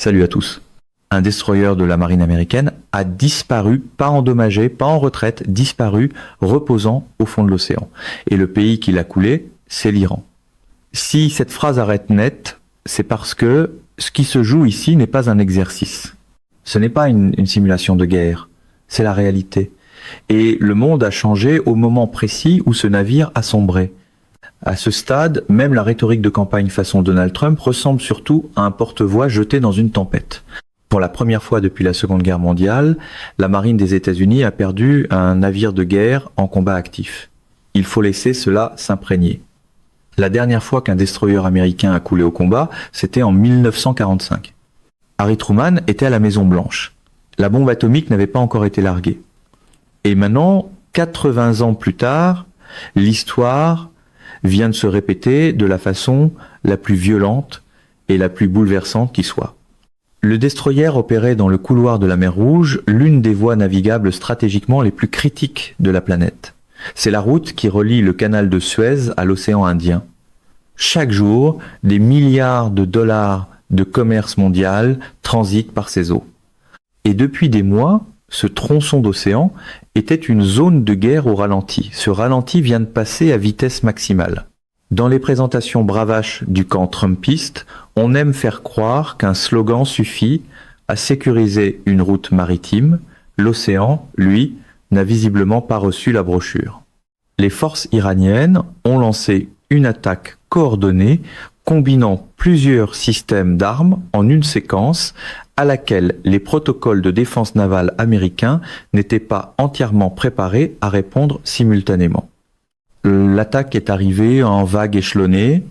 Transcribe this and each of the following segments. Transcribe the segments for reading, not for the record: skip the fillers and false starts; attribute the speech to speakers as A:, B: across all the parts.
A: Salut à tous. Un destroyer de la marine américaine a disparu, pas endommagé, pas en retraite, disparu, reposant au fond de l'océan. Et le pays qui l'a coulé, c'est l'Iran. Si cette phrase arrête net, c'est parce que ce qui se joue ici n'est pas un exercice. Ce n'est pas une simulation de guerre, c'est la réalité. Et le monde a changé au moment précis où ce navire a sombré. À ce stade, même la rhétorique de campagne façon Donald Trump ressemble surtout à un porte-voix jeté dans une tempête. Pour la première fois depuis la Seconde Guerre mondiale, la marine des États-Unis a perdu un navire de guerre en combat actif. Il faut laisser cela s'imprégner. La dernière fois qu'un destroyer américain a coulé au combat, c'était en 1945. Harry Truman était à la Maison-Blanche. La bombe atomique n'avait pas encore été larguée. Et maintenant, 80 ans plus tard, l'histoire vient de se répéter de la façon la plus violente et la plus bouleversante qui soit. Le destroyer opérait dans le couloir de la mer Rouge, l'une des voies navigables stratégiquement les plus critiques de la planète. C'est la route qui relie le canal de Suez à l'océan Indien. Chaque jour, des milliards de dollars de commerce mondial transitent par ces eaux. Et depuis des mois, ce tronçon d'océan était une zone de guerre au ralenti. Ce ralenti vient de passer à vitesse maximale. Dans les présentations bravaches du camp trumpiste, on aime faire croire qu'un slogan suffit à sécuriser une route maritime. L'océan, lui, n'a visiblement pas reçu la brochure. Les forces iraniennes ont lancé une attaque coordonnée combinant plusieurs systèmes d'armes en une séquence à laquelle les protocoles de défense navale américains n'étaient pas entièrement préparés à répondre simultanément. L'attaque est arrivée en vagues échelonnées.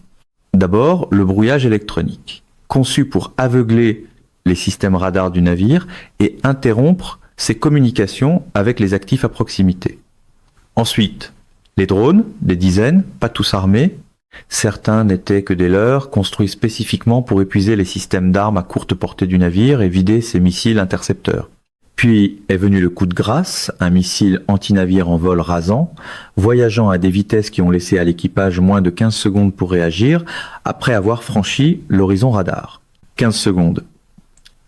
A: D'abord, le brouillage électronique, conçu pour aveugler les systèmes radars du navire et interrompre ses communications avec les actifs à proximité. Ensuite, les drones, des dizaines, pas tous armés. Certains n'étaient que des leurres construits spécifiquement pour épuiser les systèmes d'armes à courte portée du navire et vider ses missiles intercepteurs. Puis est venu le coup de grâce, un missile anti-navire en vol rasant, voyageant à des vitesses qui ont laissé à l'équipage moins de 15 secondes pour réagir, après avoir franchi l'horizon radar. 15 secondes.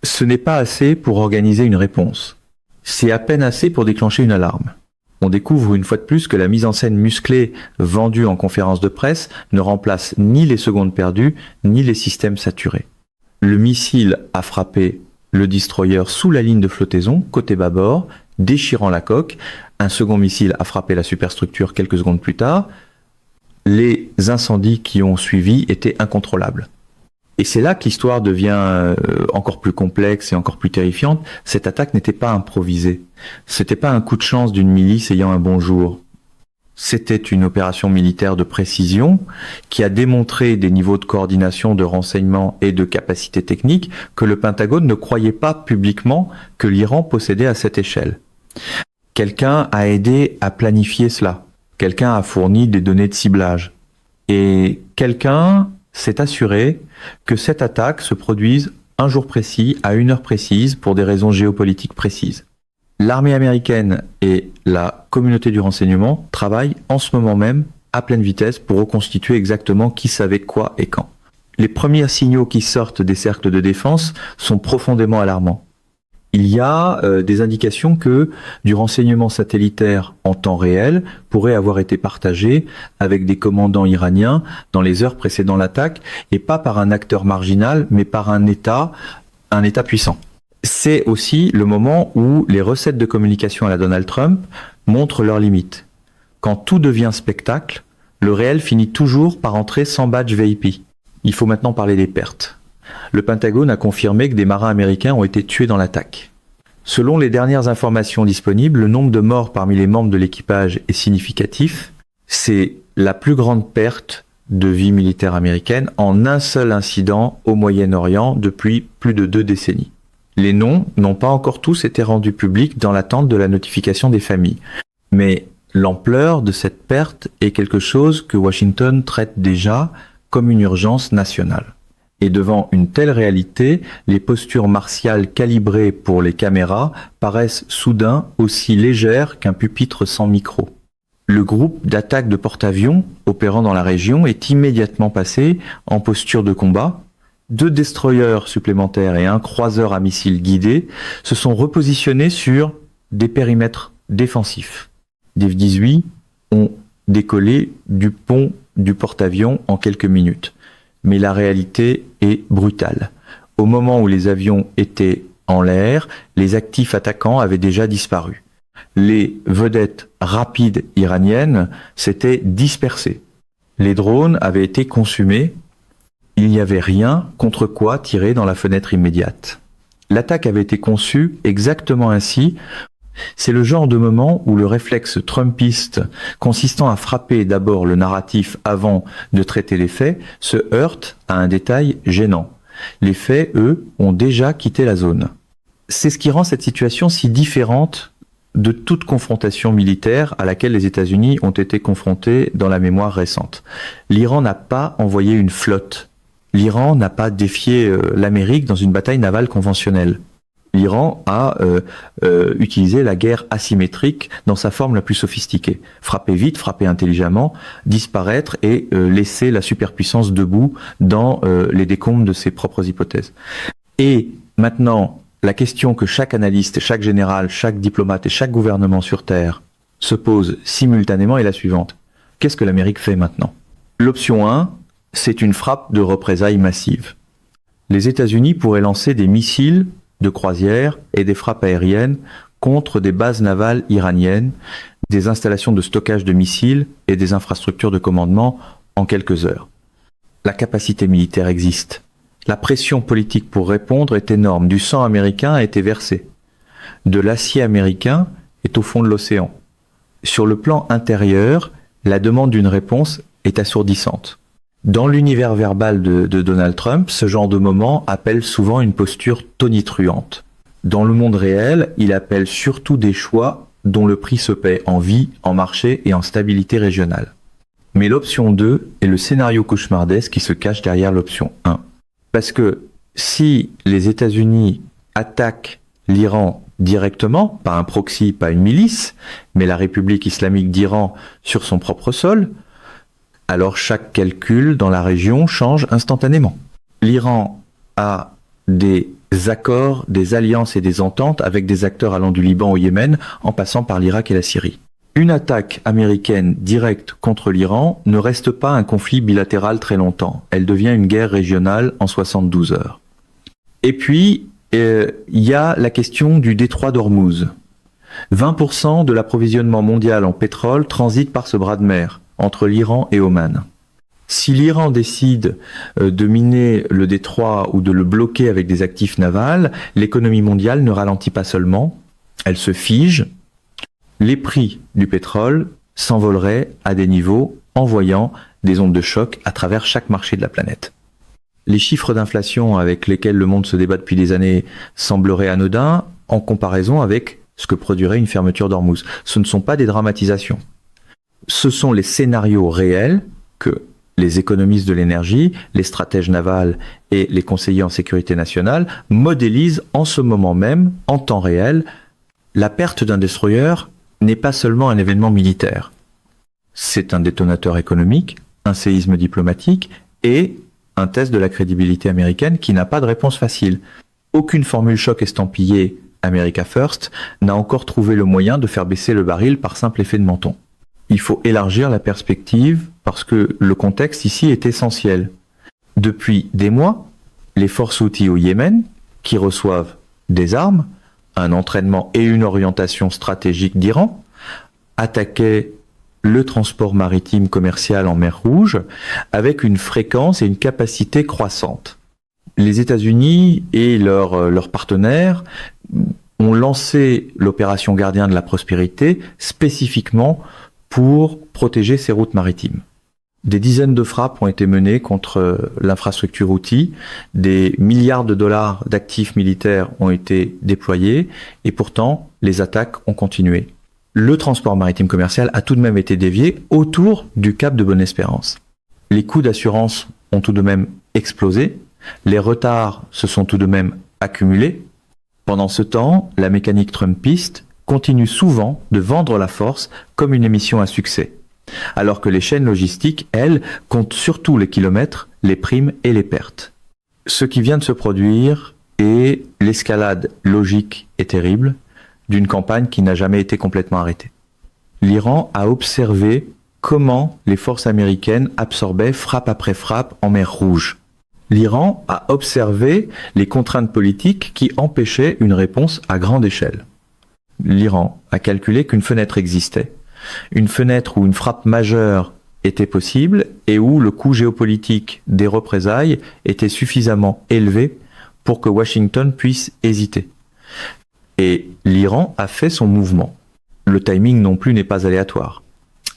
A: Ce n'est pas assez pour organiser une réponse. C'est à peine assez pour déclencher une alarme. On découvre une fois de plus que la mise en scène musclée vendue en conférence de presse ne remplace ni les secondes perdues, ni les systèmes saturés. Le missile a frappé le destroyer sous la ligne de flottaison, côté bâbord, déchirant la coque. Un second missile a frappé la superstructure quelques secondes plus tard. Les incendies qui ont suivi étaient incontrôlables. Et c'est là que l'histoire devient encore plus complexe et encore plus terrifiante. Cette attaque n'était pas improvisée. C'était pas un coup de chance d'une milice ayant un bon jour. C'était une opération militaire de précision qui a démontré des niveaux de coordination, de renseignement et de capacité technique que le Pentagone ne croyait pas publiquement que l'Iran possédait à cette échelle. Quelqu'un a aidé à planifier cela. Quelqu'un a fourni des données de ciblage. Et quelqu'un s'est assuré que cette attaque se produise un jour précis, à une heure précise, pour des raisons géopolitiques précises. L'armée américaine et la communauté du renseignement travaillent en ce moment même à pleine vitesse pour reconstituer exactement qui savait quoi et quand. Les premiers signaux qui sortent des cercles de défense sont profondément alarmants. Il y a des indications que du renseignement satellitaire en temps réel pourrait avoir été partagé avec des commandants iraniens dans les heures précédant l'attaque, et pas par un acteur marginal, mais par un État puissant. C'est aussi le moment où les recettes de communication à la Donald Trump montrent leurs limites. Quand tout devient spectacle, le réel finit toujours par entrer sans badge VIP. Il faut maintenant parler des pertes. Le Pentagone a confirmé que des marins américains ont été tués dans l'attaque. Selon les dernières informations disponibles, le nombre de morts parmi les membres de l'équipage est significatif. C'est la plus grande perte de vie militaire américaine en un seul incident au Moyen-Orient depuis plus de 2 décennies. Les noms n'ont pas encore tous été rendus publics dans l'attente de la notification des familles. Mais l'ampleur de cette perte est quelque chose que Washington traite déjà comme une urgence nationale. Et devant une telle réalité, les postures martiales calibrées pour les caméras paraissent soudain aussi légères qu'un pupitre sans micro. Le groupe d'attaque de porte-avions opérant dans la région est immédiatement passé en posture de combat 2 destroyers supplémentaires et un croiseur à missiles guidés se sont repositionnés sur des périmètres défensifs. Des F-18 ont décollé du pont du porte-avions en quelques minutes. Mais la réalité est brutale. Au moment où les avions étaient en l'air, les actifs attaquants avaient déjà disparu. Les vedettes rapides iraniennes s'étaient dispersées. Les drones avaient été consumés. Il n'y avait rien contre quoi tirer dans la fenêtre immédiate. L'attaque avait été conçue exactement ainsi. C'est le genre de moment où le réflexe trumpiste, consistant à frapper d'abord le narratif avant de traiter les faits, se heurte à un détail gênant. Les faits, eux, ont déjà quitté la zone. C'est ce qui rend cette situation si différente de toute confrontation militaire à laquelle les États-Unis ont été confrontés dans la mémoire récente. L'Iran n'a pas envoyé une flotte. L'Iran n'a pas défié l'Amérique dans une bataille navale conventionnelle. L'Iran a utilisé la guerre asymétrique dans sa forme la plus sophistiquée. Frapper vite, frapper intelligemment, disparaître et laisser la superpuissance debout dans les décombres de ses propres hypothèses. Et maintenant, la question que chaque analyste, chaque général, chaque diplomate et chaque gouvernement sur Terre se pose simultanément est la suivante. Qu'est-ce que l'Amérique fait maintenant? L'option 1, c'est une frappe de représailles massive. Les États-Unis pourraient lancer des missiles de croisière et des frappes aériennes contre des bases navales iraniennes, des installations de stockage de missiles et des infrastructures de commandement en quelques heures. La capacité militaire existe. La pression politique pour répondre est énorme. Du sang américain a été versé. De l'acier américain est au fond de l'océan. Sur le plan intérieur, la demande d'une réponse est assourdissante. Dans l'univers verbal de Donald Trump, ce genre de moment appelle souvent une posture tonitruante. Dans le monde réel, il appelle surtout des choix dont le prix se paie en vie, en marché et en stabilité régionale. Mais l'option 2 est le scénario cauchemardesque qui se cache derrière l'option 1. Parce que si les États-Unis attaquent l'Iran directement, pas un proxy, pas une milice, mais la République islamique d'Iran sur son propre sol, alors chaque calcul dans la région change instantanément. L'Iran a des accords, des alliances et des ententes avec des acteurs allant du Liban au Yémen, en passant par l'Irak et la Syrie. Une attaque américaine directe contre l'Iran ne reste pas un conflit bilatéral très longtemps. Elle devient une guerre régionale en 72 heures. Et puis, il y a la question du détroit d'Ormuz. 20% de l'approvisionnement mondial en pétrole transite par ce bras de mer entre l'Iran et Oman. Si l'Iran décide de miner le détroit ou de le bloquer avec des actifs navals, l'économie mondiale ne ralentit pas seulement, elle se fige. Les prix du pétrole s'envoleraient à des niveaux envoyant des ondes de choc à travers chaque marché de la planète. Les chiffres d'inflation avec lesquels le monde se débat depuis des années sembleraient anodins en comparaison avec ce que produirait une fermeture d'Ormuz. Ce ne sont pas des dramatisations. Ce sont les scénarios réels que les économistes de l'énergie, les stratèges navals et les conseillers en sécurité nationale modélisent en ce moment même, en temps réel. La perte d'un destroyer n'est pas seulement un événement militaire. C'est un détonateur économique, un séisme diplomatique et un test de la crédibilité américaine qui n'a pas de réponse facile. Aucune formule choc estampillée America First n'a encore trouvé le moyen de faire baisser le baril par simple effet de menton. Il faut élargir la perspective parce que le contexte ici est essentiel. Depuis des mois, les forces Houthis au Yémen, qui reçoivent des armes, un entraînement et une orientation stratégique d'Iran, attaquaient le transport maritime commercial en mer Rouge avec une fréquence et une capacité croissante. Les États-Unis et leurs partenaires ont lancé l'opération Gardien de la Prospérité spécifiquement pour protéger ces routes maritimes. Des dizaines de frappes ont été menées contre l'infrastructure Houthi, des milliards de dollars d'actifs militaires ont été déployés et pourtant les attaques ont continué. Le transport maritime commercial a tout de même été dévié autour du cap de Bonne-Espérance. Les coûts d'assurance ont tout de même explosé, les retards se sont tout de même accumulés. Pendant ce temps, la mécanique trumpiste continue souvent de vendre la force comme une émission à succès, alors que les chaînes logistiques, elles, comptent surtout les kilomètres, les primes et les pertes. Ce qui vient de se produire est l'escalade logique et terrible d'une campagne qui n'a jamais été complètement arrêtée. L'Iran a observé comment les forces américaines absorbaient frappe après frappe en mer Rouge. L'Iran a observé les contraintes politiques qui empêchaient une réponse à grande échelle. L'Iran a calculé qu'une fenêtre existait, une fenêtre où une frappe majeure était possible et où le coût géopolitique des représailles était suffisamment élevé pour que Washington puisse hésiter. Et l'Iran a fait son mouvement. Le timing non plus n'est pas aléatoire.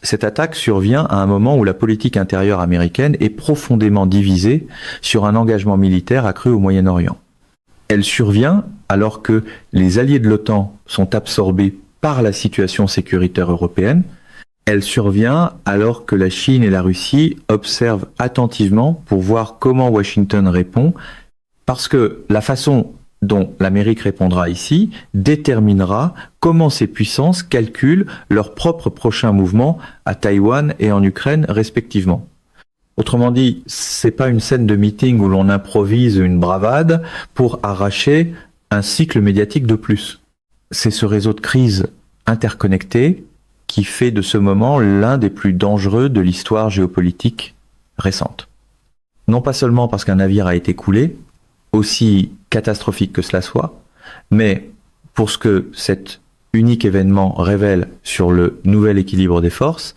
A: Cette attaque survient à un moment où la politique intérieure américaine est profondément divisée sur un engagement militaire accru au Moyen-Orient. Elle survient alors que les alliés de l'OTAN sont absorbés par la situation sécuritaire européenne. Elle survient alors que la Chine et la Russie observent attentivement pour voir comment Washington répond, parce que la façon dont l'Amérique répondra ici déterminera comment ces puissances calculent leur propre prochain mouvement à Taïwan et en Ukraine respectivement. Autrement dit, c'est pas une scène de meeting où l'on improvise une bravade pour arracher un cycle médiatique de plus. C'est ce réseau de crise interconnecté qui fait de ce moment l'un des plus dangereux de l'histoire géopolitique récente. Non pas seulement parce qu'un navire a été coulé, aussi catastrophique que cela soit, mais pour ce que cet unique événement révèle sur le nouvel équilibre des forces,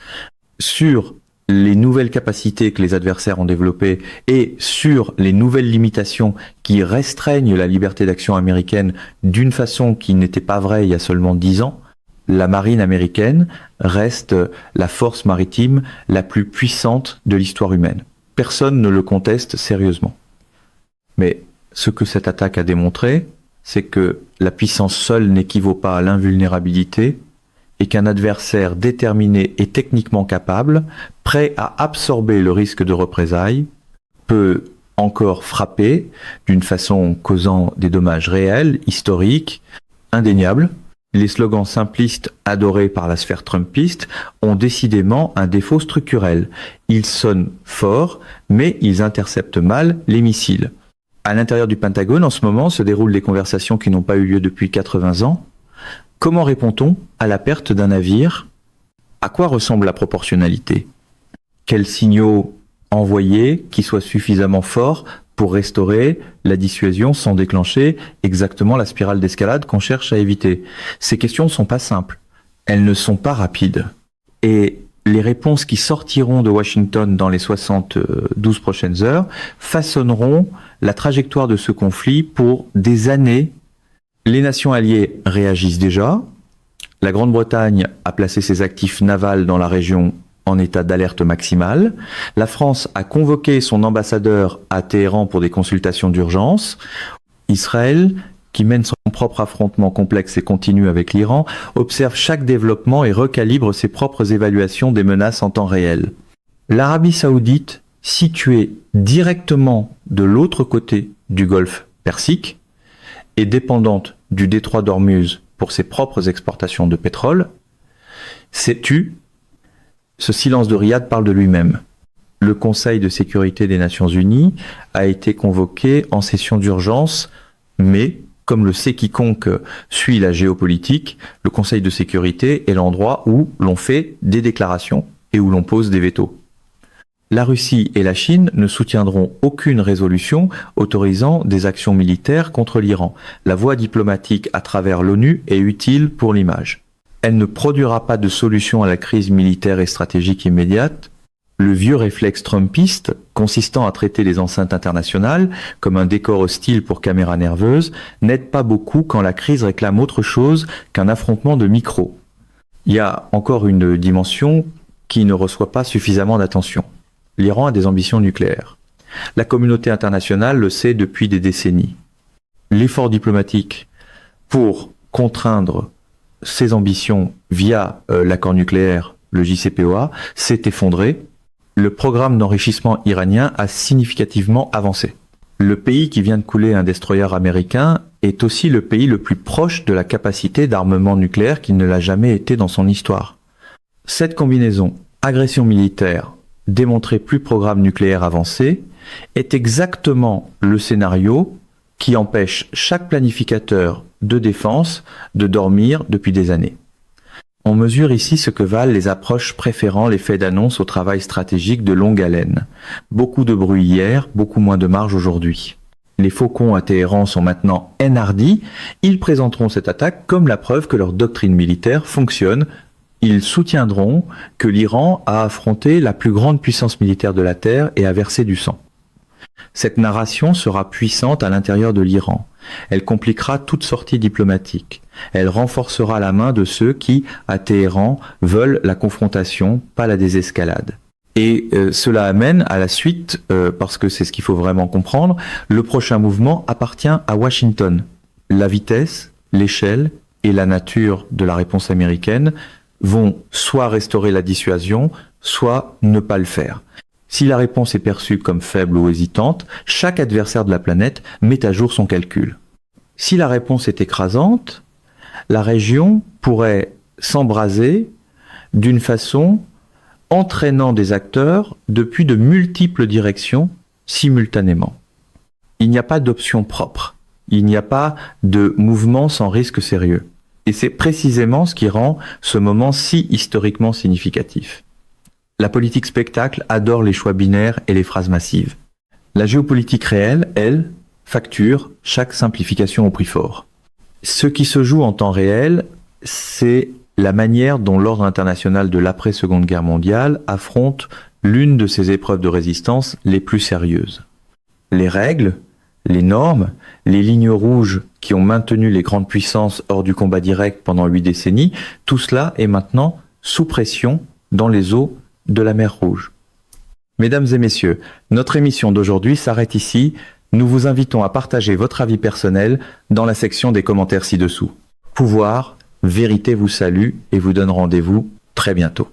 A: sur les nouvelles capacités que les adversaires ont développées et sur les nouvelles limitations qui restreignent la liberté d'action américaine d'une façon qui n'était pas vraie il y a seulement 10 ans, la marine américaine reste la force maritime la plus puissante de l'histoire humaine. Personne ne le conteste sérieusement. Mais ce que cette attaque a démontré, c'est que la puissance seule n'équivaut pas à l'invulnérabilité et qu'un adversaire déterminé et techniquement capable, prêt à absorber le risque de représailles, peut encore frapper d'une façon causant des dommages réels, historiques, indéniables. Les slogans simplistes adorés par la sphère trumpiste ont décidément un défaut structurel. Ils sonnent fort, mais ils interceptent mal les missiles. À l'intérieur du Pentagone, en ce moment, se déroulent des conversations qui n'ont pas eu lieu depuis 80 ans. Comment répond-on à la perte d'un navire? À quoi ressemble la proportionnalité? Quels signaux envoyer qui soient suffisamment forts pour restaurer la dissuasion sans déclencher exactement la spirale d'escalade qu'on cherche à éviter? Ces questions ne sont pas simples. Elles ne sont pas rapides. Et les réponses qui sortiront de Washington dans les 72 prochaines heures façonneront la trajectoire de ce conflit pour des années. Les nations alliées réagissent déjà. La Grande-Bretagne a placé ses actifs navals dans la région en état d'alerte maximale. La France a convoqué son ambassadeur à Téhéran pour des consultations d'urgence. Israël, qui mène son propre affrontement complexe et continu avec l'Iran, observe chaque développement et recalibre ses propres évaluations des menaces en temps réel. L'Arabie saoudite, située directement de l'autre côté du golfe Persique, est dépendante du détroit d'Ormuz pour ses propres exportations de pétrole. Sais-tu, ce silence de Riyad parle de lui-même. Le Conseil de sécurité des Nations Unies a été convoqué en session d'urgence, mais comme le sait quiconque suit la géopolitique, le Conseil de sécurité est l'endroit où l'on fait des déclarations et où l'on pose des vétos. La Russie et la Chine ne soutiendront aucune résolution autorisant des actions militaires contre l'Iran. La voie diplomatique à travers l'ONU est utile pour l'image. Elle ne produira pas de solution à la crise militaire et stratégique immédiate. Le vieux réflexe trumpiste, consistant à traiter les enceintes internationales comme un décor hostile pour caméras nerveuses, n'aide pas beaucoup quand la crise réclame autre chose qu'un affrontement de micros. Il y a encore une dimension qui ne reçoit pas suffisamment d'attention. L'Iran a des ambitions nucléaires. La communauté internationale le sait depuis des décennies. L'effort diplomatique pour contraindre ses ambitions via l'accord nucléaire, le JCPOA, s'est effondré. Le programme d'enrichissement iranien a significativement avancé. Le pays qui vient de couler un destroyer américain est aussi le pays le plus proche de la capacité d'armement nucléaire qu'il ne l'a jamais été dans son histoire. Cette combinaison, agression militaire, démontrer plus programme nucléaire avancé, est exactement le scénario qui empêche chaque planificateur de défense de dormir depuis des années. On mesure ici ce que valent les approches préférant l'effet d'annonce au travail stratégique de longue haleine. Beaucoup de bruit hier, beaucoup moins de marge aujourd'hui. Les faucons à Téhéran sont maintenant enhardis, ils présenteront cette attaque comme la preuve que leur doctrine militaire fonctionne. Ils soutiendront que l'Iran a affronté la plus grande puissance militaire de la Terre et a versé du sang. Cette narration sera puissante à l'intérieur de l'Iran. Elle compliquera toute sortie diplomatique. Elle renforcera la main de ceux qui, à Téhéran, veulent la confrontation, pas la désescalade. Et cela amène à la suite, parce que c'est ce qu'il faut vraiment comprendre, le prochain mouvement appartient à Washington. La vitesse, l'échelle et la nature de la réponse américaine vont soit restaurer la dissuasion, soit ne pas le faire. Si la réponse est perçue comme faible ou hésitante, chaque adversaire de la planète met à jour son calcul. Si la réponse est écrasante, la région pourrait s'embraser d'une façon entraînant des acteurs depuis de multiples directions simultanément. Il n'y a pas d'option propre. Il n'y a pas de mouvement sans risque sérieux. Et c'est précisément ce qui rend ce moment si historiquement significatif. La politique spectacle adore les choix binaires et les phrases massives. La géopolitique réelle, elle, facture chaque simplification au prix fort. Ce qui se joue en temps réel, c'est la manière dont l'ordre international de l'après-Seconde Guerre mondiale affronte l'une de ses épreuves de résistance les plus sérieuses. Les règles, les normes, les lignes rouges qui ont maintenu les grandes puissances hors du combat direct pendant 8 décennies, tout cela est maintenant sous pression dans les eaux de la mer Rouge. Mesdames et messieurs, notre émission d'aujourd'hui s'arrête ici. Nous vous invitons à partager votre avis personnel dans la section des commentaires ci-dessous. Pouvoir, vérité vous salue et vous donne rendez-vous très bientôt.